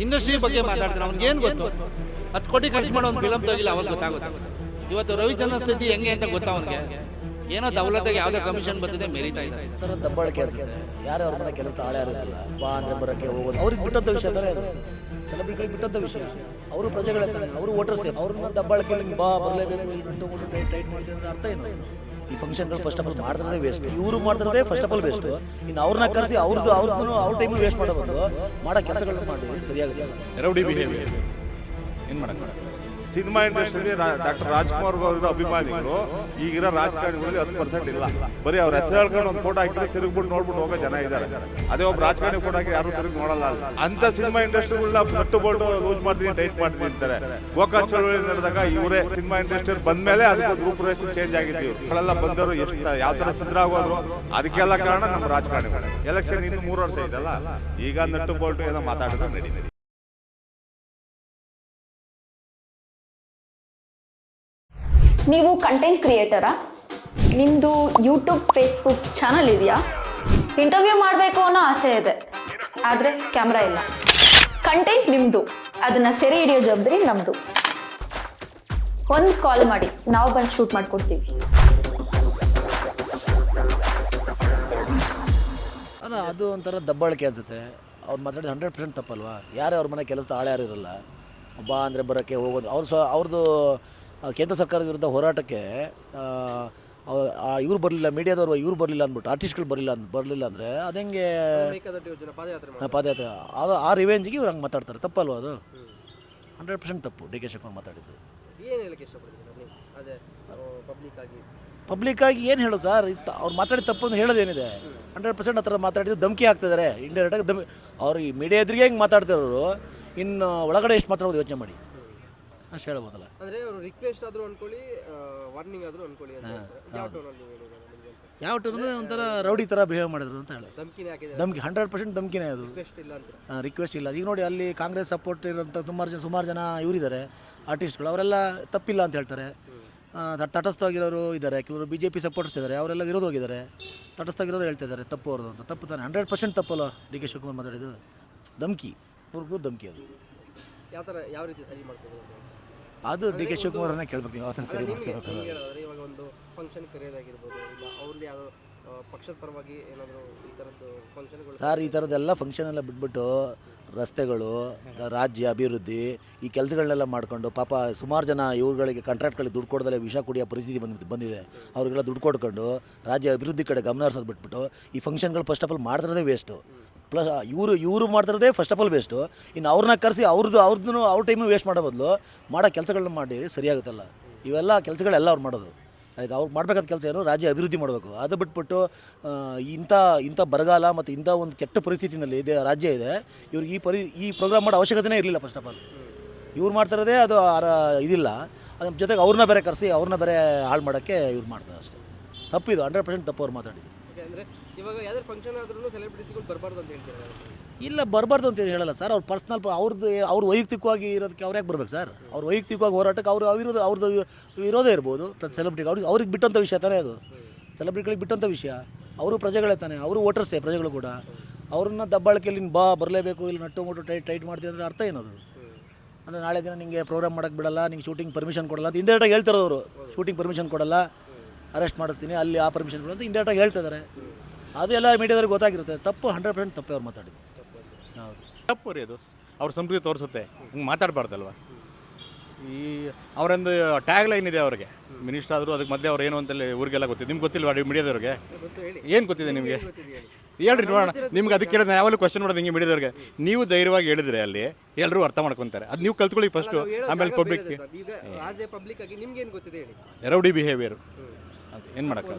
Industry ಬಗ್ಗೆ ಮಾತಾಡ್ತಾನೆ, ಅವ್ನಿಗೆ ಏನು ಗೊತ್ತು? 10 ಕೋಟಿ ಖರ್ಚು ಮಾಡೋ ಒಂದು ಫಿಲಮ್ ತೆಗಿಲ್ಲ, ಅವಾಗ ಗೊತ್ತಾಗುತ್ತೆ. ಇವತ್ತು ರವಿಚಂದ್ರನ್ ಸ್ಥಿತಿ ಹೆಂಗೆ ಅಂತ ಗೊತ್ತಾ ಅವನಿಗೆ? ಏನೋ ದೌಲತ್ತಾಗಿ ಯಾವುದೋ ಕಮಿಷನ್ ಬಂದಿದೆ, ಮೆರಿತಾ ಇದ್ದಾರೆ. ಥರ ದಬ್ಬಾಳಿಕೆ ಅನ್ಸುತ್ತೆ. ಯಾರು ಅವ್ರ ಮನೆ ಕೆಲಸ ಆಳೆ ಇರಲ್ಲ, ಬಾ ಅಂದರೆ ಬರೋಕ್ಕೆ ಹೋಗೋದು ಅವ್ರಿಗೆ ಬಿಟ್ಟಂಥ ವಿಷಯ ಥರ ಅದು. ಸೆಲೆಬ್ರಿಟಿಗಳಿಗೆ ಬಿಟ್ಟಂಥ ವಿಷಯ. ಅವರು ಪ್ರಜೆಗಳಿರ್ತಾರೆ, ಅವರು ವೋಟರ್ಸೇ. ಅವ್ರನ್ನ ದಬ್ಬಾಳಿಕೆ ಬಾ ಬರಲೇಬೇಕು, ಇಲ್ಲಿ ಗಂಟು ಮುಟ್ಟು ಟೈಟ್ ಮಾಡ್ತೀವಿ ಅಂದರೆ ಅರ್ಥ ಏನು? ಈ ಫಂಕ್ಷನ್ಗಳು ಫಸ್ಟ್ ಆಫ್ ಆಲ್ ಮಾಡ್ತಿರೋದೇ ವೇಸ್ಟ್. ಇವರು ಮಾಡ್ತಿರೋದೇ ಫಸ್ಟ್ ಆಫ್ ಆಲ್ ವೇಸ್ಟು. ಇನ್ನು ಅವ್ರನ್ನ ಕರೆಸಿ ಅವ್ರ ಟೈಮು ವೇಸ್ಟ್ ಮಾಡಬಹುದು. ಮಾಡೋ ಕೆಲಸಗಳನ್ನ ಮಾಡಿ ಸರಿಯಾಗುತ್ತೆ. ರೌಡಿ ಬಿಹೇವಿಯರ್ ಏನು ಮಾಡೋಕ್ಕೆ? ಸಿನಿಮಾ ಇಂಡಸ್ಟ್ರಿಯಲ್ಲಿ ಡಾಕ್ಟರ್ ರಾಜ್ಕುಮಾರ್ ಅವರ ಅಭಿಮಾನಿಗಳು ಈಗಿರೋ ರಾಜಕಾರಣಿಗಳಲ್ಲಿ 10% ಇಲ್ಲ. ಬರೀ ಅವ್ರ ಹೆಸರು ಹೇಳ್ಕೊಂಡು ಒಂದು ಫೋಟೋ ಹಾಕಿದ್ರೆ ತಿರುಗ್ಬಿಟ್ಟು ನೋಡ್ಬಿಟ್ಟು ಹೋಗೋ ಜನ ಇದ್ದಾರೆ. ಅದೇ ಒಬ್ಬ ರಾಜಕಾರಣಿ ಫೋಟೋ ಹಾಕಿ ಯಾರು ತಿರುಗಿ ನೋಡಲ್ಲ. ಅಂತ ಸಿನಿಮಾ ಇಂಡಸ್ಟ್ರಿಗಳನ್ನ ನಟ್ಟು ಬೋಲ್ಟು ಲೂಸ್ ಮಾಡ್ತೀನಿ, ಟೈಟ್ ಮಾಡ್ತೀನಿ ಅಂತಾರೆ. ಗೋಕಾ ಚಳವಳಿ ನಡೆದಾಗ ಇವರೇ ಸಿನಿಮಾ ಇಂಡಸ್ಟ್ರಿ ಬಂದ್ಮೇಲೆ ಅದಕ್ಕೆ ರೂಪುರೇಷೆ ಚೇಂಜ್ ಆಗಿದ್ದೀವಿ. ಅವಳೆಲ್ಲ ಬಂದವರು ಎಷ್ಟು ಯಾವ ಥರ ಚಿತ್ರ ಆಗೋದ್ರು, ಅದಕ್ಕೆಲ್ಲ ಕಾರಣ ನಮ್ಮ ರಾಜಕಾರಣಿಗಳು. ಎಲೆಕ್ಷನ್ ಇನ್ನು 3 ವರ್ಷ ಇದೆಲ್ಲ, ಈಗ ನಟ್ಟು ಬೋಲ್ಟು ಏನೋ ಮಾತಾಡಿದ್ರೆ ನಡೀತದೆ. ನೀವು ಕಂಟೆಂಟ್ ಕ್ರಿಯೇಟರಾ? ನಿಮ್ಮದು ಯೂಟ್ಯೂಬ್ ಫೇಸ್ಬುಕ್ ಚಾನಲ್ ಇದೆಯಾ? ಇಂಟರ್ವ್ಯೂ ಮಾಡಬೇಕು ಅನ್ನೋ ಆಸೆ ಇದೆ, ಆದರೆ ಕ್ಯಾಮ್ರಾ ಇಲ್ಲ. ಕಂಟೆಂಟ್ ನಿಮ್ಮದು, ಅದನ್ನು ಸೆರೆ ಹಿಡಿಯೋ ಜವಾಬ್ದಾರಿ ನಮ್ಮದು. ಒಂದು ಕಾಲ್ ಮಾಡಿ, ನಾವು ಬಂದು ಶೂಟ್ ಮಾಡಿಕೊಡ್ತೀವಿ. ಅಲ್ಲ, ಅದು ಒಂಥರ ದಬ್ಬಾಳಿಕೆ ಅನಿಸುತ್ತೆ. ಅವ್ರು ಮಾತಾಡಿದ 100% ತಪ್ಪಲ್ವಾ? ಯಾರೇ ಅವ್ರ ಮನೆ ಕೆಲಸದ ಆಳೆ ಯಾರು ಇರಲ್ಲ, ಬಾ ಅಂದರೆ ಬರೋಕ್ಕೆ ಹೋಗೋದು. ಅವ್ರದ್ದು ಕೇಂದ್ರ ಸರ್ಕಾರದ ವಿರುದ್ಧ ಹೋರಾಟಕ್ಕೆ ಇವ್ರು ಬರಲಿಲ್ಲ, ಮೀಡಿಯಾದವರು ಇವ್ರು ಬರಲಿಲ್ಲ ಅಂದ್ಬಿಟ್ಟು, ಆರ್ಟಿಸ್ಟ್ಗಳು ಬರಲಿಲ್ಲ ಅಂದರೆ ಅದು ಹೆಂಗೆ ಪಾದಯಾತ್ರೆ? ಅದು ಆ ರಿವೆಂಜ್ಗೆ ಇವ್ರು ಹಂಗೆ ಮಾತಾಡ್ತಾರೆ. ತಪ್ಪಲ್ವ ಅದು? 100% ತಪ್ಪು. ಡಿ ಕೆ ಶಿವಕುಮಾರ್ ಮಾತಾಡಿದ್ದು. ಪಬ್ಲಿಕ್ಕಾಗಿ ಏನು ಹೇಳೋ ಸರ್? ಅವ್ರು ಮಾತಾಡಿದ ತಪ್ಪು ಅಂತ ಹೇಳೋದೇನಿದೆ? 100% ಆ ಥರ ಮಾತಾಡಿದ್ದು ಧಮಕಿ ಹಾಕ್ತಿದ್ದಾರೆ. ಇಂಡೈರೆಕ್ಟಾಗಿ ಅವ್ರು ಈ ಮೀಡಿಯಾ ಎದುರಿಗೆ ಹೆಂಗೆ ಮಾತಾಡ್ತಿರೋರು, ಇನ್ನು ಒಳಗಡೆ ಎಷ್ಟು ಮಾತಾಡೋದು ಯೋಚನೆ ಮಾಡಿ ಅಷ್ಟು ಹೇಳ್ಬೋದಲ್ಲ. ಅಂದರೆ ಅವರು ರಿಕ್ವೆಸ್ಟ್ ಆದರೂ ಅನ್ಕೊಳ್ಳಿ, ವಾರ್ನಿಂಗ್ ಆದರೂ ಅನ್ಕೊಳ್ಳಿ. ಯಾವ ಟೋನ್ ಅಂದರೆ ಒಂಥರ ರೌಡಿ ಥರ ಬಿಹೇವ್ ಮಾಡಿದ್ರು ಅಂತ ಹೇಳಿ ಧಮಕಿ. 100% ಧಮಕಿನೇ ಅದು. ರಿಕ್ವೆಸ್ಟ್ ಇಲ್ಲ. ಈಗ ನೋಡಿ, ಅಲ್ಲಿ ಕಾಂಗ್ರೆಸ್ ಸಪೋರ್ಟ್ ಇರೋಂಥ ಸುಮಾರು ಜನ ಇವರಿದ್ದಾರೆ, ಆರ್ಟಿಸ್ಟ್ಗಳು. ಅವರೆಲ್ಲ ತಪ್ಪಿಲ್ಲ ಅಂತ ಹೇಳ್ತಾರೆ. ತಟಸ್ಥವಾಗಿರೋರು ಇದ್ದಾರೆ, ಕೆಲವರು BJP ಸಪೋರ್ಟರ್ಸ್ ಇದ್ದಾರೆ, ಅವರೆಲ್ಲ ವಿರೋಧವಾಗಿದ್ದಾರೆ. ತಟಸ್ಥವಾಗಿರೋರು ಹೇಳ್ತಿದ್ದಾರೆ ತಪ್ಪು ಅವ್ರದ್ದು ಅಂತ. ತಪ್ಪು ತಾನೆ? 100% ತಪ್ಪಲ್ಲ ಡಿ ಕೆ ಶಿವಕುಮಾರ್ ಮಾತಾಡಿದ್ದು. ಧಮಕಿ, ನೂರು ಧಮಕಿ ಅದು. ಯಾವ ರೀತಿ ಸರಿ ಮಾಡ್ಬೋದು ಅದು ಡಿ ಕೆ ಶಿವಕುಮಾರನ್ನ ಕೇಳ್ಬೇಕು. ಯಾವ ಥರ ಸರಿ ಮಾಡಿಸ್ಬೇಕು? ಇವಾಗ ಒಂದು ಫಂಕ್ಷನ್ ಕರೆಯೋದಾಗಿರ್ಬೋದು, ಇಲ್ಲ ಅವ್ರದ್ದು ಯಾವುದೋ ಪಕ್ಷದ ಪರವಾಗಿ ಏನಾದರೂ ಈ ಥರದ್ದು ಫಂಕ್ಷನ್ಗಳು. ಸರ್, ಈ ಥರದ್ದೆಲ್ಲ ಫಂಕ್ಷನ್ ಎಲ್ಲ ಬಿಟ್ಬಿಟ್ಟು ರಾಸ್ತೆಗಳು, ರಾಜ್ಯ ಅಭಿವೃದ್ಧಿ, ಈ ಕೆಲಸಗಳನ್ನೆಲ್ಲ ಮಾಡ್ಕೊಂಡು ಪಾಪ ಸುಮಾರು ಜನ ಇವುಗಳಿಗೆ ಕಾಂಟ್ರಾಕ್ಟ್ಗಳಿಗೆ ದುಡ್ಡು ಕೊಡದಲ್ಲೇ ವಿಷ ಕುಡಿಯೋ ಪರಿಸ್ಥಿತಿ ಬಂದಿದೆ. ಅವ್ರಿಗೆಲ್ಲ ದುಡ್ಡು ಕೊಡ್ಕೊಂಡು ರಾಜ್ಯ ಅಭಿವೃದ್ಧಿ ಕಡೆ ಗಮನ ಹರಿಸೋದು ಬಿಟ್ಬಿಟ್ಟು ಈ ಫಂಕ್ಷನ್ಗಳು ಫಸ್ಟ್ ಆಫ್ ಆಲ್ ಮಾಡ್ತಿರೋದೇ ವೇಸ್ಟು. ಪ್ಲಸ್ ಇವರು ಮಾಡ್ತಿರೋದೇ ಫಸ್ಟ್ ಆಫ್ ಆಲ್ ವೇಸ್ಟು. ಇನ್ನು ಅವ್ರನ್ನ ಕರೆಸಿ ಅವ್ರ ಟೈಮು ವೇಸ್ಟ್ ಮಾಡೋ ಬದಲು ಮಾಡೋ ಕೆಲಸಗಳನ್ನ ಮಾಡಿ ಸರಿಯಾಗುತ್ತಲ್ಲ. ಇವೆಲ್ಲ ಕೆಲಸಗಳೆಲ್ಲ ಅವ್ರು ಮಾಡೋದು ಆಯ್ತು. ಅವ್ರು ಮಾಡಬೇಕಾದ ಕೆಲಸ ಏನು? ರಾಜ್ಯ ಅಭಿವೃದ್ಧಿ ಮಾಡಬೇಕು. ಅದು ಬಿಟ್ಬಿಟ್ಟು ಇಂಥ ಬರಗಾಲ ಮತ್ತು ಇಂಥ ಒಂದು ಕೆಟ್ಟ ಪರಿಸ್ಥಿತಿನಲ್ಲಿ ರಾಜ್ಯ ಇದೆ. ಇವ್ರಿಗೆ ಈ ಪ್ರೋಗ್ರಾಮ್ ಮಾಡೋ ಅವಶ್ಯಕತೆನೇ ಇರಲಿಲ್ಲ. ಫಸ್ಟ್ ಆಫ್ ಆಲ್ ಇವ್ರು ಮಾಡ್ತಿರೋದೇ ಅದು ಇದಿಲ್ಲ. ಅದ್ರ ಜೊತೆಗೆ ಅವ್ರನ್ನ ಬೇರೆ ಕರೆಸಿ ಅವ್ರನ್ನ ಬೇರೆ ಹಾಳು ಮಾಡೋಕ್ಕೆ ಇವ್ರು ಮಾಡ್ತಾರೆ ಅಷ್ಟೇ. ತಪ್ಪಿದು. 100% ತಪ್ಪು ಅವ್ರು ಮಾತಾಡಿದ್ದು. ಅಂದರೆ ಇವಾಗ ಯಾವ್ದಾದ್ರು ಫಂಕ್ಷನ್ ಆದ್ರೂ ಸೆಲೆಬ್ರಿಟಿಗಳು ಬರಬಾರ್ದು ಅಂತ ಹೇಳ್ತಾರೆ. ಇಲ್ಲ, ಬರಬಾರ್ದು ಅಂತ ಹೇಳಲ್ಲ ಸರ್. ಅವ್ರು ಪರ್ಸ್ನಲ್ ಅವ್ರು ವೈಯಕ್ತಿಕವಾಗಿ ಇರೋದಕ್ಕೆ ಅವ್ರು ಯಾಕೆ ಬರ್ಬೇಕು ಸರ್? ಅವ್ರು ವೈಯಕ್ತಿಕವಾಗಿ ಹೋರಾಟಕ್ಕೆ ಅವ್ರದ್ದು ವಿರೋಧ ಇರ್ಬೋದು. ಸೆಲೆಬ್ರಿಟಿ ಅವ್ರಿಗೆ ಬಿಟ್ಟಂಥ ವಿಷಯ ತಾನೇ ಅದು. ಸೆಲೆಬ್ರಿಟಿಗಳಿಗೆ ಬಿಟ್ಟಂಥ ವಿಷಯ. ಅವರು ಪ್ರಜೆಗಳೇ ತಾನೆ, ಅವರು ವೋಟರ್ಸೇ, ಪ್ರಜೆಗಳು ಕೂಡ. ಅವ್ರನ್ನ ದಬ್ಬಾಳಿಕೆಯಲ್ಲಿ ಬಾ ಬರಲೇಬೇಕು, ಇಲ್ಲಿ ನಟ್ಟು ಮುಟ್ಟು ಟೈಟ್ ಮಾಡ್ತೀವಿ ಅಂದರೆ ಅರ್ಥ ಏನದು? ಅಂದರೆ ನಾಳೆ ದಿನ ನಿಮಗೆ ಪ್ರೋಗ್ರಾಮ್ ಮಾಡೋಕ್ಕೆ ಬಿಡಲ್ಲ, ನಿಂಗೆ ಶೂಟಿಂಗ್ ಪರ್ಮಿಷನ್ ಕೊಡಲ್ಲ ಅಂತ ಇಂಡೈರೆಕ್ಟಾಗಿ ಹೇಳ್ತಾರೆ ಅವರು. ಶೂಟಿಂಗ್ ಪರ್ಮಿಷನ್ ಕೊಡಲ್ಲ, ಅರೆಸ್ಟ್ ಮಾಡಿಸ್ತೀನಿ, ಅಲ್ಲಿ ಆ ಪರ್ಮಿಷನ್ ಕೊಡಲ್ಲ ಅಂತ ಇಂಡೈರೆಕ್ಟಾಗಿ ಹೇಳ್ತಿದ್ದಾರೆ. ಅದು ಎಲ್ಲ ಮೀಡಿಯಾದವ್ರಿಗೆ ಗೊತ್ತಾಗಿರುತ್ತೆ. ತಪ್ಪು. 100% ತಪ್ಪೇ ಅವ್ರು ಮಾತಾಡಿದ್ದು. ಹೌದು, ತಪ್ಪು ರೀ ಅದು. ಅವ್ರ ಸಂಸ್ಕೃತಿ ತೋರಿಸುತ್ತೆ. ಹಿಂಗೆ ಮಾತಾಡಬಾರ್ದಲ್ವ? ಈ ಅವರೊಂದು ಟ್ಯಾಗ್ ಲೈನ್ ಇದೆ ಅವ್ರಿಗೆ. ಮಿನಿಸ್ಟರ್ ಆದರೂ ಅದಕ್ಕೆ ಮೊದಲೇ ಅವ್ರು ಏನು ಅಂತಲ್ಲಿ ಊರಿಗೆಲ್ಲ ಗೊತ್ತಿದೆ. ನಿಮ್ಗೆ ಗೊತ್ತಿಲ್ವಾ ಮೀಡಿಯಾದವ್ರಿಗೆ? ಏನು ಗೊತ್ತಿದೆ ನಿಮಗೆ? ಹೇಳ್ರಿ ನೋಡೋಣ. ನಿಮ್ಗೆ ಅದಕ್ಕೆ ಕೇಳಿದ್ರೆ ಯಾವಾಗಲೂ ಕ್ವಶನ್ ಮಾಡೋದು ಹಿಂಗೆ ಮೀಡಿಯಾದವ್ರಿಗೆ. ನೀವು ಧೈರ್ಯವಾಗಿ ಹೇಳಿದ್ರೆ ಅಲ್ಲಿ ಎಲ್ಲರೂ ಅರ್ಥ ಮಾಡ್ಕೊತಾರೆ. ಅದು ನೀವು ಕಲ್ತ್ಕೊಳ್ಳಿ ಫಸ್ಟು, ಆಮೇಲೆ ಪಬ್ಲಿಕ್. ರೌಡಿ ಬಿಹೇವಿಯರ್ ಅದು ಏನು ಮಾಡೋಕ್ಕೆ?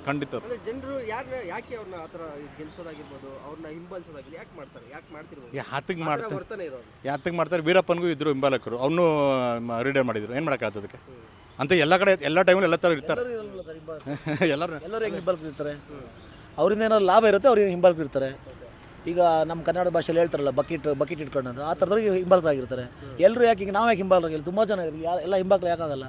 ಖಂಡಿತ. ಜನರು ಯಾಕೆ ಅವ್ರನ್ನ ಆ ಥರ ಗೆಲ್ಸೋದಾಗಿರ್ಬೋದು, ಅವ್ರನ್ನ ಹಿಂಬಾಲಿಸೋದಾಗಿರ್ಬೋದು ಯಾಕೆ ಮಾಡ್ತಾರೆ? ಯಾಕೆ ಮಾಡ್ತಿರ್ಬೋದು? ಯಾತಕ್ಕೆ ಮಾಡ್ತಾರೆ? ವೀರಪ್ಪನಿಗೂ ಇದ್ರು ಹಿಂಬಾಲಕರು, ಅವನು ರೀಡರ್ ಮಾಡಿದ್ರು. ಏನು ಮಾಡೋಕ್ಕಾಗ್ತದೆ ಅದಕ್ಕೆ? ಅಂತ ಎಲ್ಲ ಕಡೆ ಎಲ್ಲ ಟೈಮಲ್ಲಿ ಎಲ್ಲ ಥರ ಇರ್ತಾರೆ. ಎಲ್ಲರೂ ಹೆಂಗೆ ಹಿಂಬಾಲಕರು ಇರ್ತಾರೆ? ಅವರಿಂದ ಏನಾದ್ರು ಲಾಭ ಇರುತ್ತೆ, ಅವ್ರಿಗೆ ಹಿಂಬಾಲಕರು ಇರ್ತಾರೆ. ಈಗ ನಮ್ಮ ಕನ್ನಡ ಭಾಷೆಯಲ್ಲಿ ಹೇಳ್ತಾರಲ್ಲ, ಬಕೆಟ್ ಇಟ್ಕೊಂಡು ಅಂದ್ರೆ ಆ ಥರದವ್ರಿಗೆ ಹಿಂಬಾಲಕರಾಗಿರ್ತಾರೆ. ಎಲ್ಲರೂ ಯಾಕೆ? ಈಗ ನಾವು ಯಾಕೆ ಹಿಂಬಾಲಕರಾಗಿಲ್ಲ? ತುಂಬ ಜನ ಇರಲಿ, ಎಲ್ಲ ಹಿಂಬಾಲಕರು ಯಾಕಾಗಲ್ಲ?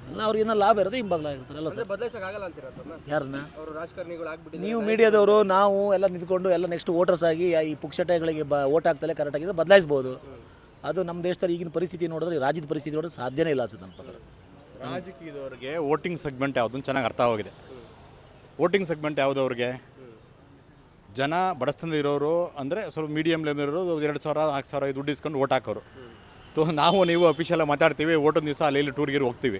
ಎಲ್ಲ ಅವ್ರಿಗೇನೋ ಲಾಭ ಇರುತ್ತೆ ಹಿಂಬದಲ ಇರ್ತಾರೆ ಎಲ್ಲ ಅಂದ್ರೆ ಸರ್. ಬದಲಾಯಿಸೋಕ್ಕಾಗಲ್ಲ ಅಂತೀರಾ ಅದನ್ನ? ಯಾರನ್ನ ಅವರು ರಾಜಕಾರಣಿಗಳು ಆಗ್ಬಿಟ್ಟಿದ್ದಾರೆ. ನೀವು ಮೀಡಿಯಾದವರು ನಾವು ಎಲ್ಲ ನಿಂತ್ಕೊಂಡು ಎಲ್ಲ ನೆಕ್ಸ್ಟ್ ವೋಟರ್ಸ್ ಆಗಿ ಈ ಪುಕ್ಷಟೆಗಳಿಗೆ ಓಟ್ ಹಾಕ್ತಲೇ ಕರೆಕ್ಟ್ ಆಗಿದ್ರೆ ಬದಲಾಯಿಸ್ಬೋದು. ಅದು ನಮ್ಮ ದೇಶದಲ್ಲಿ ಈಗಿನ ಪರಿಸ್ಥಿತಿ ನೋಡಿದ್ರೆ, ರಾಜ್ಯದ ಪರಿಸ್ಥಿತಿ ನೋಡಿದ್ರೆ ಸಾಧ್ಯನೇ ಇಲ್ಲ ಅನ್ಸುತ್ತೆ ನನ್ನ ಪ್ರಕಾರ. ರಾಜಕೀಯದವ್ರಿಗೆ ವೋಟಿಂಗ್ ಸೆಗ್ಮೆಂಟ್ ಯಾವುದನ್ನು ಚೆನ್ನಾಗಿ ಅರ್ಥ ಆಗಿದೆ. ವೋಟಿಂಗ್ ಸೆಗ್ಮೆಂಟ್ ಯಾವುದು ಅವ್ರಿಗೆ? ಜನ ಬಡಸ್ತನದಲ್ಲಿರೋರು ಅಂದರೆ ಸ್ವಲ್ಪ ಮೀಡಿಯಮ್ ಲೆವೆಲ್ ಇರೋರು 2,000 4,000 ದುಡ್ಡು ಇಸ್ಕೊಂಡು ಓಟ್ ಹಾಕೋರು. ನಾವು ನೀವು ಅಫಿಷಿಯಲಾಗಿ ಮಾತಾಡ್ತೀವಿ, ಓಟೊಂದು ದಿವಸ ಅಲ್ಲಿ ಟೂರ್ಗೆ ಹೋಗ್ತೀವಿ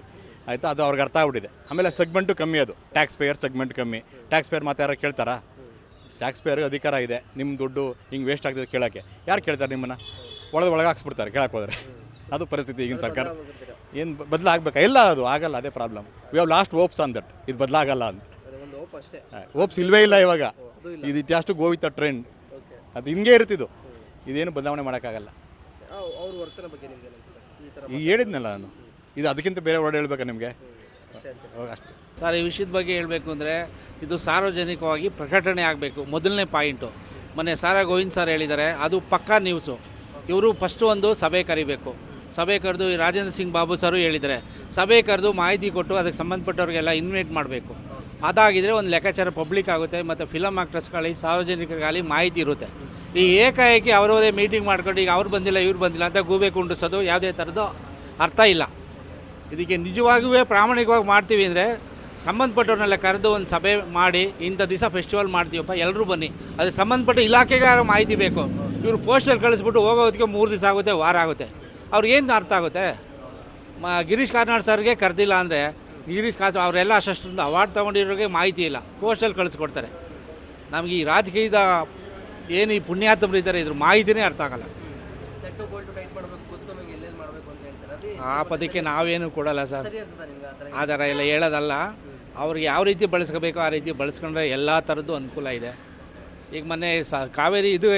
ಆಯಿತಾ, ಅದು ಅವ್ರಿಗೆ ಅರ್ಥ ಆಗ್ಬಿಟ್ಟಿದೆ. ಆಮೇಲೆ ಸೆಗ್ಮೆಂಟು ಕಮ್ಮಿ, ಅದು ಟ್ಯಾಕ್ಸ್ ಪೇಯರ್ ಸೆಗ್ಮೆಂಟ್ ಕಮ್ಮಿ. ಟ್ಯಾಕ್ಸ್ ಪೇಯರ್ ಮಾತು ಯಾರು ಕೇಳ್ತಾರಾ? ಟ್ಯಾಕ್ಸ್ ಪೇಯರ್ಗೆ ಅಧಿಕಾರ ಇದೆ, ನಿಮ್ಮ ದುಡ್ಡು ಹಿಂಗೆ ವೇಸ್ಟ್ ಆಗ್ತದೆ ಕೇಳೋಕ್ಕೆ. ಯಾರು ಕೇಳ್ತಾರೆ ನಿಮ್ಮನ್ನು? ಒಳಗೆ ಹಾಕ್ಸ್ಬಿಡ್ತಾರೆ ಕೇಳಕ್ಕೆ ಹೋದರೆ. ಅದು ಪರಿಸ್ಥಿತಿ ಈಗಿನ ಸರ್ಕಾರ. ಏನು ಬದಲಾಗಬೇಕಾ? ಇಲ್ಲ, ಅದು ಆಗಲ್ಲ. ಅದೇ problem. We have lost hopes on that. ಇದು ಬದಲಾಗಲ್ಲ ಅಂತ. ಒಂದು ಹೋಪ್ ಅಷ್ಟೇ. ಹೋಪ್ಸ್ ಇಲ್ಲವೇ ಇಲ್ಲ ಇವಾಗ. ಇದು ಇತ್ಯಾಷ್ಟು ಗೋ ವಿತ್ ಅ ಟ್ರೆಂಡ್. ಅದು ಹಿಂಗೆ ಇರ್ತಿದ್ದು. ಇದೇನು ಬದಲಾವಣೆ ಮಾಡೋಕ್ಕಾಗಲ್ಲ. ಅವ್ರ ವರ್ತನೆ ಬಗ್ಗೆ ನಿಮ್ಗೆ ಏನಂತಾರೆ? ಈ ಥರ ಈಗ ಹೇಳಿದ್ನಲ್ಲ ನಾನು. ಇದು ಅದಕ್ಕಿಂತ ಬೇರೆ ವರ್ಡ್ ಹೇಳ್ಬೇಕಾ ನಿಮಗೆ? ಅಷ್ಟೇ ಸರ್, ಈ ವಿಷಯದ ಬಗ್ಗೆ ಹೇಳಬೇಕು ಅಂದರೆ ಇದು ಸಾರ್ವಜನಿಕವಾಗಿ ಪ್ರಕಟಣೆ ಆಗಬೇಕು. ಮೊದಲನೇ ಪಾಯಿಂಟು ಮೊನ್ನೆ ಸಾರಾ ಗೋವಿಂದ್ ಸರ್ ಹೇಳಿದ್ದಾರೆ, ಅದು ಪಕ್ಕಾ ನ್ಯೂಸು. ಇವರು ಫಸ್ಟು ಒಂದು ಸಭೆ ಕರಿಬೇಕು. ಸಭೆ ಕರೆದು ಈ ರಾಜೇಂದ್ರ ಸಿಂಗ್ ಬಾಬು ಸರು ಹೇಳಿದ್ದಾರೆ, ಸಭೆ ಕರೆದು ಮಾಹಿತಿ ಕೊಟ್ಟು ಅದಕ್ಕೆ ಸಂಬಂಧಪಟ್ಟವ್ರಿಗೆಲ್ಲ ಇನ್ವೈಟ್ ಮಾಡಬೇಕು. ಅದಾಗಿದ್ದರೆ ಒಂದು ಲೆಕ್ಕಾಚಾರ ಪಬ್ಲಿಕ್ ಆಗುತ್ತೆ ಮತ್ತು ಫಿಲಮ್ ಆಕ್ಟರ್ಸ್ಗಳಿಗೆ, ಸಾರ್ವಜನಿಕರಿಗಾಗಲಿ ಮಾಹಿತಿ ಇರುತ್ತೆ. ಈ ಏಕಾಏಕಿ ಅವರವರೇ ಮೀಟಿಂಗ್ ಮಾಡ್ಕೊಂಡು ಈಗ ಅವ್ರು ಬಂದಿಲ್ಲ ಇವ್ರು ಬಂದಿಲ್ಲ ಅಂತ ಗೂಬೆ ಕುಂಡಿಸೋದು ಯಾವುದೇ ಥರದ್ದು ಅರ್ಥ ಇಲ್ಲ. ಇದಕ್ಕೆ ನಿಜವಾಗಿಯೂ ಪ್ರಾಮಾಣಿಕವಾಗಿ ಮಾಡ್ತೀವಿ ಅಂದರೆ ಸಂಬಂಧಪಟ್ಟವ್ರನ್ನೆಲ್ಲ ಕರೆದು ಒಂದು ಸಭೆ ಮಾಡಿ, ಇಂಥ ದಿವಸ ಫೆಸ್ಟಿವಲ್ ಮಾಡ್ತೀವಪ್ಪ ಎಲ್ಲರೂ ಬನ್ನಿ, ಅದಕ್ಕೆ ಸಂಬಂಧಪಟ್ಟ ಇಲಾಖೆಗೆ ಮಾಹಿತಿ ಬೇಕು. ಇವರು ಪೋಸ್ಟಲ್ಲಿ ಕಳಿಸ್ಬಿಟ್ಟು ಹೋಗೋದಕ್ಕೆ 3 ದಿವಸ ಆಗುತ್ತೆ, ವಾರ ಆಗುತ್ತೆ. ಅವ್ರಿಗೇನು ಅರ್ಥ ಆಗುತ್ತೆ? ಗಿರೀಶ್ ಕಾರ್ನಾಡ್ ಸರ್ಗೆ ಕರೆದಿಲ್ಲ ಅಂದರೆ ಗಿರೀಶ್ ಕಾರ್ನಾಡ್ ಅವರೆಲ್ಲ ಅಷ್ಟೊಂದು ಅವಾರ್ಡ್ ತೊಗೊಂಡಿರೋರಿಗೆ ಮಾಹಿತಿ ಇಲ್ಲ, ಪೋಸ್ಟಲ್ಲಿ ಕಳಿಸ್ಕೊಡ್ತಾರೆ. ನಮಗೆ ಈ ರಾಜಕೀಯದ ಏನು ಈ ಪುಣ್ಯಾತ್ಮರು ಇದ್ದಾರೆ, ಇದ್ರ ಮಾಹಿತಿನೇ ಅರ್ಥ ಆಗಲ್ಲ. ನೆಟ್ಟು ಬೋಲ್ಟು ಟೈಟ್ ಮಾಡಬೇಕು, ಗೊತ್ತು ನಮಗೆ ಎಲ್ಲೆಲ್ಲಿ ಮಾಡಬೇಕು ಅಂತ ಹೇಳ್ತಾರೆ. ಅದೇ ಆ ಪದಕ್ಕೆ ನಾವೇನು ಕೊಡಲ್ಲ ಸರ್. ಸರಿ ಅನ್ಸುತ್ತಾ ನಿಮ್ಗೆ ಆ ಥರ? ಆ ಥರ ಎಲ್ಲ ಹೇಳೋದಲ್ಲ. ಅವ್ರಿಗೆ ಯಾವ ರೀತಿ ಬಳಸ್ಕೋಬೇಕೋ ಆ ರೀತಿ ಬಳಸ್ಕೊಂಡ್ರೆ ಎಲ್ಲ ಥರದ್ದು ಅನುಕೂಲ ಇದೆ. ಈಗ ಮೊನ್ನೆ ಕಾವೇರಿ ಇದು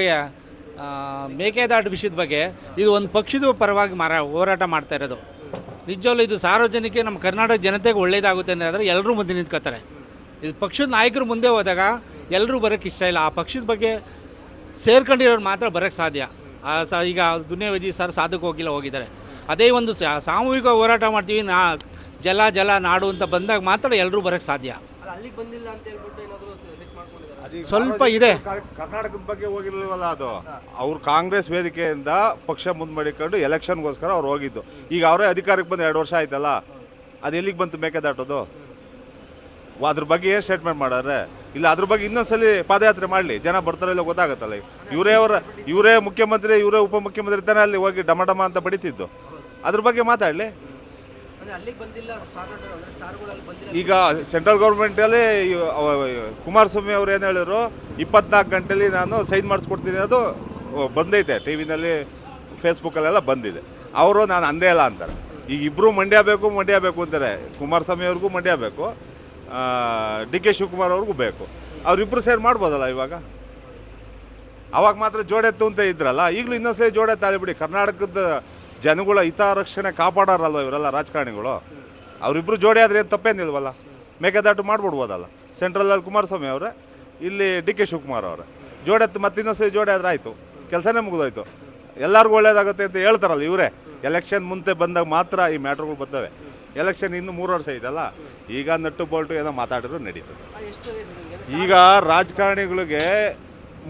ಮೇಕೆದಾಟು ವಿಷಯದ ಬಗ್ಗೆ ಇದು ಒಂದು ಪಕ್ಷದ ಪರವಾಗಿ ಹೋರಾಟ ಮಾಡ್ತಾ ಇರೋದು. ನಿಜವಲ್ಲೂ ಇದು ಸಾರ್ವಜನಿಕ ನಮ್ಮ ಕರ್ನಾಟಕ ಜನತೆಗೆ ಒಳ್ಳೇದಾಗುತ್ತೆ ಅನ್ನೋದಾದ್ರೆ ಎಲ್ಲರೂ ಮುಂದೆ ನಿಂತ್ಕೋತಾರೆ. ಇದು ಪಕ್ಷದ ನಾಯಕರು ಮುಂದೆ ಹೋದಾಗ ಎಲ್ಲರೂ ಬರೋಕ್ಕೆ ಇಷ್ಟ ಇಲ್ಲ. ಆ ಪಕ್ಷದ ಬಗ್ಗೆ ಸೇರ್ಕೊಂಡಿರೋರು ಮಾತ್ರ ಬರೋಕ್ಕೆ ಸಾಧ್ಯ. ಈಗ ದುನಿಯಾವಿಧಿ ಸರ್ ಸಾಧಕ್ಕೆ ಹೋಗಿದ್ದಾರೆ. ಅದೇ ಒಂದು ಸಾಮೂಹಿಕ ಹೋರಾಟ ಮಾಡ್ತೀವಿ, ಜಲ ನಾಡು ಅಂತ ಬಂದಾಗ ಮಾತ್ರ ಎಲ್ಲರೂ ಬರೋಕ್ಕೆ ಸಾಧ್ಯ. ಅಲ್ಲ, ಅಲ್ಲಿಗೆ ಬಂದಿಲ್ಲ ಅಂತ ಹೇಳ್ಬಿಟ್ಟು ಏನಾದರೂ ಸೆಟ್ ಮಾಡ್ಕೊಂಡಿದ್ದಾರೆ? ಸ್ವಲ್ಪ ಇದೆ. ಕರ್ನಾಟಕದ ಬಗ್ಗೆ ಹೋಗಿರ್ಲಿಲ್ವಲ್ಲ ಅದು. ಅವ್ರು ಕಾಂಗ್ರೆಸ್ ವೇದಿಕೆಯಿಂದ ಪಕ್ಷ ಮುಂದೆ ಮಾಡಿಕೊಂಡು ಎಲೆಕ್ಷನ್ಗೋಸ್ಕರ ಅವ್ರು ಹೋಗಿದ್ದು. ಈಗ ಅವರೇ ಅಧಿಕಾರಕ್ಕೆ ಬಂದು 2 ವರ್ಷ ಆಯ್ತಲ್ಲ, ಅದು ಎಲ್ಲಿಗೆ ಬಂತು ಮೇಕೆದಾಟೋದು? ಅದ್ರ ಬಗ್ಗೆ ಏನು ಸ್ಟೇಟ್ಮೆಂಟ್ ಮಾಡಾರೆ? ಇಲ್ಲ, ಅದ್ರ ಬಗ್ಗೆ ಇನ್ನೊಂದ್ಸಲಿ ಪಾದಯಾತ್ರೆ ಮಾಡಲಿ, ಜನ ಬರ್ತಾರೋ ಇಲ್ಲ ಗೊತ್ತಾಗತ್ತಲ್ಲ. ಇವರೇ ಮುಖ್ಯಮಂತ್ರಿ, ಇವರೇ ಉಪಮುಖ್ಯಮಂತ್ರಿ ತಾನೇ ಅಲ್ಲಿ ಹೋಗಿ ಡಮ ಅಂತ ಬಡಿತಿದ್ದು. ಅದ್ರ ಬಗ್ಗೆ ಮಾತಾಡಲಿ. ಅಂದರೆ ಅಲ್ಲಿಗೆ ಬಂದಿಲ್ಲ, ಸ್ಟಾರ್ಗಳಲ್ಲಿ ಬಂದಿಲ್ಲ. ಈಗ ಸೆಂಟ್ರಲ್ ಗೌರ್ಮೆಂಟಲ್ಲಿ ಕುಮಾರಸ್ವಾಮಿ ಅವ್ರು ಏನು ಹೇಳಿದ್ರು, 24 ಗಂಟೆಲಿ ನಾನು ಸೈನ್ ಮಾಡಿಸ್ಕೊಡ್ತೀನಿ, ಅದು ಬಂದೈತೆ ಟಿ ವಿನಲ್ಲಿ ಫೇಸ್ಬುಕ್ಕಲ್ಲೆಲ್ಲ ಬಂದಿದೆ. ಅವರು ನಾನು ಅಂದೇ ಇಲ್ಲ ಅಂತಾರೆ. ಈಗ ಇಬ್ಬರು ಮಂಡ್ಯ ಬೇಕು ಅಂತಾರೆ. ಕುಮಾರಸ್ವಾಮಿ ಅವ್ರಿಗೂ ಮಂಡ್ಯ ಬೇಕು, DK ಶಿವಕುಮಾರ್ ಅವ್ರಿಗೂ ಬೇಕು. ಅವರಿಬ್ಬರು ಸೇರಿ ಮಾಡ್ಬೋದಲ್ಲ ಇವಾಗ. ಅವಾಗ ಮಾತ್ರ ಜೋಡೆತ್ತು ಅಂತ ಇದ್ರಲ್ಲ, ಈಗಲೂ ಇನ್ನೊಂದ್ಸರಿ ಜೋಡೆತ್ತಾలి ಬಿಡಿ. ಕರ್ನಾಟಕದ ಜನಗಳ ಹಿತರಕ್ಷಣೆ ಕಾಪಾಡೋರಲ್ವ ಇವರೆಲ್ಲ ರಾಜಕಾರಣಿಗಳು. ಅವರಿಬ್ಬರು ಜೋಡಿ ಆದರೆ ಏನು ತಪ್ಪೇನಿಲ್ವಲ್ಲ. ಮೇಕೆದಾಟು ಮಾಡ್ಬಿಡ್ಬೋದಲ್ಲ. ಸೆಂಟ್ರಲಲ್ಲಿ ಕುಮಾರಸ್ವಾಮಿ ಅವರೇ, ಇಲ್ಲಿ DK ಶಿವಕುಮಾರ್ ಅವರೇ ಜೋಡೆತ್ತು ಮತ್ತೆ ಇನ್ನೊಂದ್ಸರಿ ಜೋಡಿ ಆದರೆ ಆಯಿತು, ಕೆಲಸನೇ ಮುಗಿದೋಯ್ತು. ಎಲ್ಲರಿಗೂ ಒಳ್ಳೇದಾಗುತ್ತೆ ಅಂತ ಹೇಳ್ತಾರಲ್ಲ ಇವರೇ. ಎಲೆಕ್ಷನ್ ಮುಂದೆ ಬಂದಾಗ ಮಾತ್ರ ಈ ಮ್ಯಾಟ್ರ್ಗಳು ಬರ್ತವೆ. ಎಲೆಕ್ಷನ್ ಇನ್ನು 3 ವರ್ಷ ಐತಲ್ಲ, ಈಗ ನಟ್ಟು ಬೋಲ್ಟು ಏನೋ ಮಾತಾಡಿದ್ರು ನಡೀತದೆ. ಈಗ ರಾಜಕಾರಣಿಗಳಿಗೆ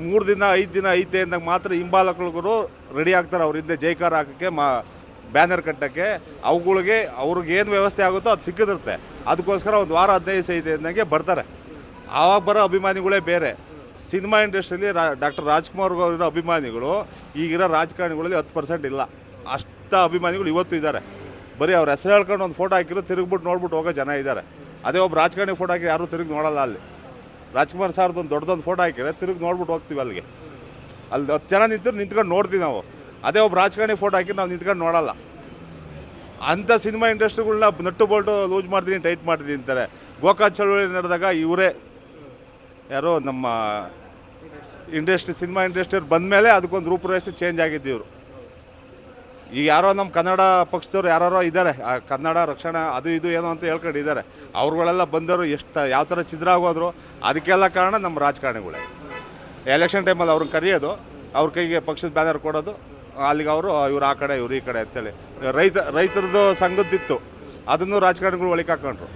3 ದಿನ 5 ದಿನ ಐತೆ ಅಂದಾಗ ಮಾತ್ರ ಹಿಂಬಾಲಕರುಗಳು ರೆಡಿ ಆಗ್ತಾರೆ. ಅವ್ರ ಹಿಂದೆ ಜೈಕಾರ ಹಾಕೋಕ್ಕೆ, ಬ್ಯಾನರ್ ಕಟ್ಟೋಕ್ಕೆ. ಅವುಗಳಿಗೆ ಅವ್ರಿಗೇನು ವ್ಯವಸ್ಥೆ ಆಗುತ್ತೋ ಅದು ಸಿಕ್ಕಿದಿರುತ್ತೆ. ಅದಕ್ಕೋಸ್ಕರ 1 ವಾರ 15 ದಿವಸ ಐತೆ ಅಂದಂಗೆ ಬರ್ತಾರೆ. ಆವಾಗ ಬರೋ ಅಭಿಮಾನಿಗಳೇ ಬೇರೆ. ಸಿನಿಮಾ ಇಂಡಸ್ಟ್ರಿಯಲ್ಲಿ ಡಾಕ್ಟರ್ ರಾಜ್ಕುಮಾರ್ ಅವರ ಅಭಿಮಾನಿಗಳು ಈಗಿರೋ ರಾಜಕಾರಣಿಗಳಲ್ಲಿ 10% ಇಲ್ಲ. ಅಷ್ಟು ಅಭಿಮಾನಿಗಳು ಇವತ್ತು ಇದ್ದಾರೆ. ಬರೀ ಅವ್ರ ಹೆಸರು ಹೇಳ್ಕೊಂಡು ಒಂದು ಫೋಟೋ ಹಾಕಿರೋ ತಿರುಗ್ಬಿಟ್ಟು ನೋಡ್ಬಿಟ್ಟು ಹೋಗೋ ಜನ ಇದ್ದಾರೆ. ಅದೇ ಒಬ್ಬ ರಾಜಕಾರಣಿ ಫೋಟೋ ಹಾಕಿ ಯಾರೂ ತಿರುಗಿ ನೋಡಲ್ಲ. ಅಲ್ಲಿ ರಾಜ್ಕುಮಾರ್ ಸಾರ್ದು ಒಂದು ದೊಡ್ಡದೊಂದು ಫೋಟೋ ಹಾಕಿದ್ರೆ ತಿರುಗಿ ನೋಡ್ಬಿಟ್ಟು ಹೋಗ್ತೀವಿ ಅಲ್ಲಿಗೆ. ಅಲ್ಲಿ 10 ಜನ ನಿಂತ್ಕೊಂಡು ನೋಡ್ತೀವಿ ನಾವು. ಅದೇ ಒಬ್ಬ ರಾಜಕಾರಣಿ ಫೋಟೋ ಹಾಕಿ ನಾವು ನಿಂತ್ಕೊಂಡು ನೋಡಲ್ಲ. ಅಂಥ ಸಿನಿಮಾ ಇಂಡಸ್ಟ್ರಿಗಳನ್ನ ನಟ್ಟು ಬೋಲ್ಟು ಲೂಸ್ ಮಾಡ್ತೀನಿ, ಟೈಟ್ ಮಾಡ್ತೀನಿ ಅಂತಾರೆ. ಗೋಕಾಕ್ ಚಳವಳಿ ನಡೆದಾಗ ಇವರೇ ಯಾರೋ ನಮ್ಮ ಸಿನಿಮಾ ಇಂಡಸ್ಟ್ರಿ ಬಂದ ಮೇಲೆ ಅದಕ್ಕೊಂದು ರೂಪುರೇಷೆ ಚೇಂಜ್ ಆಗಿದ್ದೀವರು. ಈಗ ಯಾರೋ ನಮ್ಮ ಕನ್ನಡ ಪಕ್ಷದವ್ರು ಯಾರೋ ಇದ್ದಾರೆ, ಕನ್ನಡ ರಕ್ಷಣಾ ಅದು ಇದು ಏನೋ ಅಂತ ಹೇಳ್ಕೊಂಡಿದ್ದಾರೆ. ಅವ್ರುಗಳೆಲ್ಲ ಬಂದವರು ಯಾವ ಥರ ಛಿದ್ರ ಆಗೋದ್ರು, ಅದಕ್ಕೆಲ್ಲ ಕಾರಣ ನಮ್ಮ ರಾಜಕಾರಣಿಗಳೇ. ಎಲೆಕ್ಷನ್ ಟೈಮಲ್ಲಿ ಅವ್ರನ್ನ ಕರೆಯೋದು, ಅವ್ರ ಕೈಗೆ ಪಕ್ಷದ ಬ್ಯಾನರ್ ಕೊಡೋದು, ಅಲ್ಲಿಗೆ ಅವರು ಇವ್ರು ಆ ಕಡೆ ಇವ್ರು ಈ ಕಡೆ ಅಂತೇಳಿ. ರೈತರದ್ದು ಸಂಘದ್ದಿತ್ತು, ಅದನ್ನು ರಾಜಕಾರಣಿಗಳು ಒಳಗೆ ಹಾಕೊಂಡ್ರು.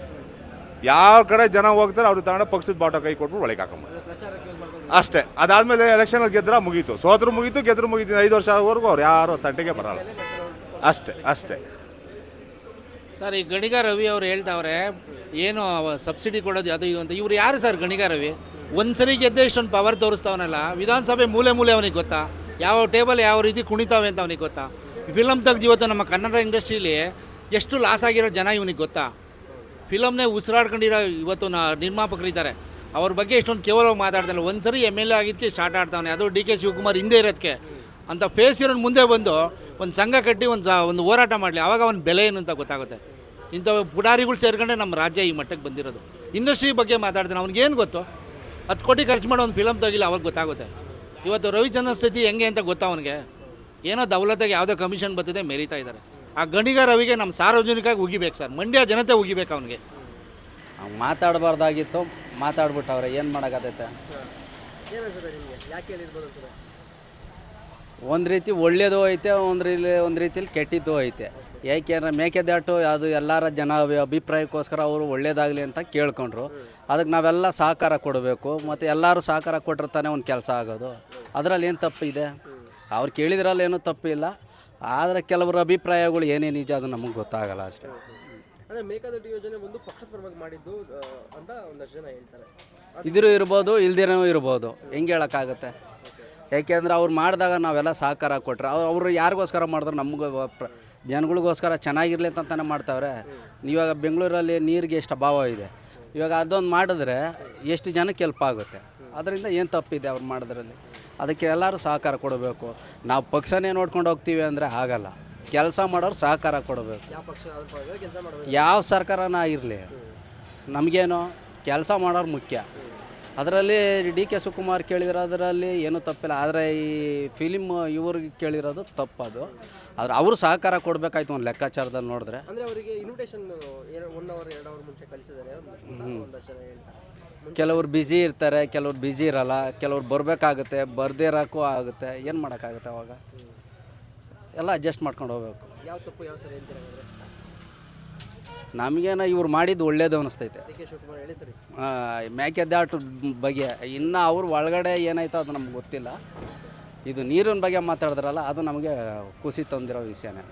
ಯಾವ ಕಡೆ ಜನ ಹೋಗ್ತಾರೆ ಅವ್ರು ತಗೊಂಡು ಪಕ್ಷದ ಬಾಟ ಕೈ ಕೊಟ್ಬಿಟ್ಟು ಒಳಗೆ ಹಾಕೊಂಡ್ರು ಪ್ರಚಾರಕ್ಕೆ ಯೂಸ್ ಮಾಡ್ಕೊಂಡು ಅಷ್ಟೇ. ಅದಾದಮೇಲೆ ಎಲೆಕ್ಷನಲ್ಲಿ ಗೆದ್ರೆ ಮುಗೀತು, ಸೋತ್ರು ಮುಗೀತು, ಗೆದ್ರು ಮುಗೀತು. 5 ವರ್ಷ ಆಗೋವರೆಗೂ ಅವ್ರು ಯಾರು ತಂಟೆಗೆ ಬರಲ್ಲ. ಅಷ್ಟೇ. ಸರ್, ಈ ಗಣಿಗ ರವಿ ಅವ್ರು ಹೇಳ್ತಾವ್ರೆ ಏನು ಸಬ್ಸಿಡಿ ಕೊಡೋದು ಅದು ಇದು ಅಂತ. ಇವ್ರು ಯಾರು ಸರ್ ಗಣಿಗ ರವಿ? ಒಂದ್ಸರಿ ಗೆದ್ದೆ ಇಷ್ಟೊಂದು ಪವರ್ ತೋರಿಸ್ತಾವನಲ್ಲ. ವಿಧಾನಸಭೆ ಮೂಲೆ ಅವನಿಗೆ ಗೊತ್ತಾ? ಯಾವ ಟೇಬಲ್ ಯಾವ ರೀತಿ ಕುಣಿತಾವೆ ಅಂತ ಅವನಿಗೆ ಗೊತ್ತಾ? ಫಿಲಮ್ ತೆಗ್ದು ಇವತ್ತು ನಮ್ಮ ಕನ್ನಡ ಇಂಡಸ್ಟ್ರೀಲಿ ಎಷ್ಟು ಲಾಸ್ ಆಗಿರೋ ಜನ ಇವನಿಗೆ ಗೊತ್ತಾ? ಫಿಲಮ್ನೇ ಉಸಿರಾಡ್ಕೊಂಡಿರೋ ಇವತ್ತು ನಿರ್ಮಾಪಕರಿದ್ದಾರೆ. ಅವ್ರ ಬಗ್ಗೆ ಇಷ್ಟೊಂದು ಕೇವಲವಾಗಿ ಮಾತಾಡ್ತಾನೆ. ಒಂದ್ಸರಿ MLA ಆಗಿದ್ದಕ್ಕೆ ಸ್ಟಾರ್ಟ್ ಆಡ್ತಾವನೆ, ಅದು DK ಶಿವಕುಮಾರ್ ಹಿಂದೆ ಇರೋದಕ್ಕೆ. ಅಂತ ಫೇಸ್ ಇರೋನು ಮುಂದೆ ಬಂದು ಒಂದು ಸಂಘ ಕಟ್ಟಿ ಒಂದು ಹೋರಾಟ ಮಾಡಲಿ, ಆವಾಗ ಅವನ ಬೆಲೆ ಏನು ಅಂತ ಗೊತ್ತಾಗುತ್ತೆ. ಇಂಥ ಪುಡಾರಿಗಳು ಸೇರ್ಕೊಂಡೆ ನಮ್ಮ ರಾಜ್ಯ ಈ ಮಟ್ಟಕ್ಕೆ ಬಂದಿರೋದು. ಇಂಡಸ್ಟ್ರಿ ಬಗ್ಗೆ ಮಾತಾಡ್ತಾನೆ, ಅವ್ನಿಗೇನು ಗೊತ್ತು? 10 ಕೋಟಿ ಖರ್ಚು ಮಾಡೋ ಒಂದು ಫಿಲಮ್ ತೆಗಿಲ್ಲ, ಅವಾಗ ಗೊತ್ತಾಗುತ್ತೆ. ಇವತ್ತು ರವಿಚಂದ್ರನ್ ಸ್ಥಿತಿ ಹೆಂಗೆ ಅಂತ ಗೊತ್ತಾ ಅವನಿಗೆ? ಏನೋ ದೌಲತ್ತಾಗಿ ಯಾವುದೋ ಕಮಿಷನ್ ಬರ್ತದೆ ಮೆರೀತಾ ಇದ್ದಾರೆ. ಆ ಗಣಿಗ ರವಿಗೆ ನಮ್ಮ ಸಾರ್ವಜನಿಕವಾಗಿ ಉಗಿಬೇಕು ಸರ್, ಮಂಡ್ಯ ಜನತೆ ಉಗಿಬೇಕು ಅವನಿಗೆ. ಮಾತಾಡಬಾರ್ದಾಗಿತ್ತು, ಮಾತಾಡ್ಬಿಟ್ಟವ್ರೆ, ಏನು ಮಾಡೋಕ್ಕಾಗತ್ತೆ? ಏನಿರ್ತದೆ ನಿಮಗೆ? ಯಾಕೆ ಹೇಳಿರ್ಬೋದು ಅನ್ಸುತ್ತೆ? ಒಂದು ರೀತಿ ಒಳ್ಳೆಯದು ಐತೆ, ಒಂದು ರೀತಿಲಿ ಕೆಟ್ಟಿದ್ದು ಐತೆ. ಯಾಕೆಂದರೆ ಮೇಕೆದಾಟು ಅದು ಎಲ್ಲರ ಜನ ಅಭಿಪ್ರಾಯಕ್ಕೋಸ್ಕರ ಅವರು ಒಳ್ಳೇದಾಗಲಿ ಅಂತ ಕೇಳ್ಕೊಂಡ್ರು. ಅದಕ್ಕೆ ನಾವೆಲ್ಲ ಸಹಕಾರ ಕೊಡಬೇಕು, ಮತ್ತು ಎಲ್ಲರೂ ಸಹಕಾರ ಕೊಟ್ಟರೆ ತಾನೇ ಒಂದು ಕೆಲಸ ಆಗೋದು. ಅದರಲ್ಲಿ ಏನು ತಪ್ಪಿದೆ? ಅವ್ರು ಕೇಳಿದ್ರಲ್ಲಿ ಏನೂ ತಪ್ಪಿಲ್ಲ. ಆದರೆ ಕೆಲವರ ಅಭಿಪ್ರಾಯಗಳು ಏನೇ ನಿಜ ಅದು ನಮಗೆ ಗೊತ್ತಾಗಲ್ಲ ಅಷ್ಟೇ. ಅಂದರೆ ಮೇಕೆದಾಟು ಯೋಜನೆ ಒಂದು ಪಕ್ಷದ ಪರವಾಗಿ ಮಾಡಿದ್ದು ಅಂತ ಒಂದಷ್ಟು ಜನ ಹೇಳ್ತಾರೆ. ಇದ್ರೂ ಇರ್ಬೋದು, ಇಲ್ದಿರೋ ಇರ್ಬೋದು, ಹೆಂಗೆ ಹೇಳೋಕ್ಕಾಗತ್ತೆ? ಯಾಕೆಂದರೆ ಅವ್ರು ಮಾಡಿದಾಗ ನಾವೆಲ್ಲ ಸಹಕಾರ ಕೊಟ್ಟರೆ ಅವರು ಯಾರಿಗೋಸ್ಕರ ಮಾಡಿದ್ರು? ನಮ್ಗೆ ಜನಗಳಿಗೋಸ್ಕರ ಚೆನ್ನಾಗಿರಲಿ ಅಂತಾನೆ ಮಾಡ್ತಾವ್ರೆ. ಇವಾಗ ಬೆಂಗಳೂರಲ್ಲಿ ನೀರಿಗೆ ಎಷ್ಟು ಅಭಾವ ಇದೆ, ಇವಾಗ ಅದೊಂದು ಮಾಡಿದ್ರೆ ಎಷ್ಟು ಜನಕ್ಕೆ ಹೆಲ್ಪ್ ಆಗುತ್ತೆ. ಅದರಿಂದ ಏನು ತಪ್ಪಿದೆ ಅವ್ರು ಮಾಡೋದ್ರಲ್ಲಿ? ಅದಕ್ಕೆ ಎಲ್ಲರೂ ಸಹಕಾರ ಕೊಡಬೇಕು. ನಾವು ಪಕ್ಷನೇ ನೋಡ್ಕೊಂಡು ಹೋಗ್ತೀವಿ ಅಂದರೆ ಆಗಲ್ಲ. ಕೆಲಸ ಮಾಡೋರು ಸಹಕಾರ ಕೊಡಬೇಕು. ಯಾವ ಪಕ್ಷ ಅದ್ರ ಪರವಾಗಿ ಕೆಲಸ ಮಾಡಬೇಕು? ಯಾವ ಸರ್ಕಾರನ ಇರಲಿ, ನಮಗೇನು ಕೆಲಸ ಮಾಡೋರು ಮುಖ್ಯ. ಅದರಲ್ಲಿ DK ಶಿವಕುಮಾರ್ ಕೇಳಿರೋದ್ರಲ್ಲಿ ಏನೂ ತಪ್ಪಿಲ್ಲ. ಆದರೆ ಈ ಫಿಲಿಮ್ ಇವ್ರಿಗೆ ಕೇಳಿರೋದು ತಪ್ಪದು. ಆದರೆ ಅವರು ಸಹಕಾರ ಕೊಡಬೇಕಾಯ್ತು ಒಂದು ಲೆಕ್ಕಾಚಾರದಲ್ಲಿ ನೋಡಿದ್ರೆ. ಅಂದರೆ ಅವರಿಗೆ ಇನ್ವಿಟೇಷನ್ 1 ಅವರ್ 2 ಅವರ್ ಮುಂಚೆ ಕಳಿಸಿದ್ದಾರೆ ಒಂದಷ್ಟು ಜನ ಹೇಳ್ತಾರೆ. ಕೆಲವ್ರು ಬ್ಯುಸಿ ಇರ್ತಾರೆ, ಕೆಲವ್ರು ಬ್ಯುಸಿ ಇರಲ್ಲ, ಕೆಲವ್ರು ಬರಬೇಕಾಗುತ್ತೆ, ಬರದೇ ಇರೋಕ್ಕೂ ಆಗುತ್ತೆ. ಏನು ಮಾಡೋಕ್ಕಾಗುತ್ತೆ? ಅವಾಗ ಎಲ್ಲ ಅಡ್ಜಸ್ಟ್ ಮಾಡ್ಕೊಂಡು ಹೋಗ್ಬೇಕು. ಯಾವ ತಪ್ಪು ಯಾವ ಸರಿ ಹೇಳ್ತೀರ ಅಂದರೆ? ನಮಗೇನ ಇವ್ರು ಮಾಡಿದ್ದು ಒಳ್ಳೇದು ಅನ್ನಿಸ್ತೈತೆ. DK ಶಿವಕುಮಾರ್ ಹೇಳಿ ಸರಿ. ಮೇಕೆದಾಟು ಬಗ್ಗೆ ಇನ್ನು ಅವ್ರ ಒಳಗಡೆ ಏನಾಯ್ತೋ ಅದು ನಮ್ಗೆ ಗೊತ್ತಿಲ್ಲ. ಇದು ನೀರಿನ ಬಗ್ಗೆ ಮಾತಾಡಿದ್ರಲ್ಲ, ಅದು ನಮಗೆ ಖುಷಿ ತಂದಿರೋ ವಿಷಯನೇ.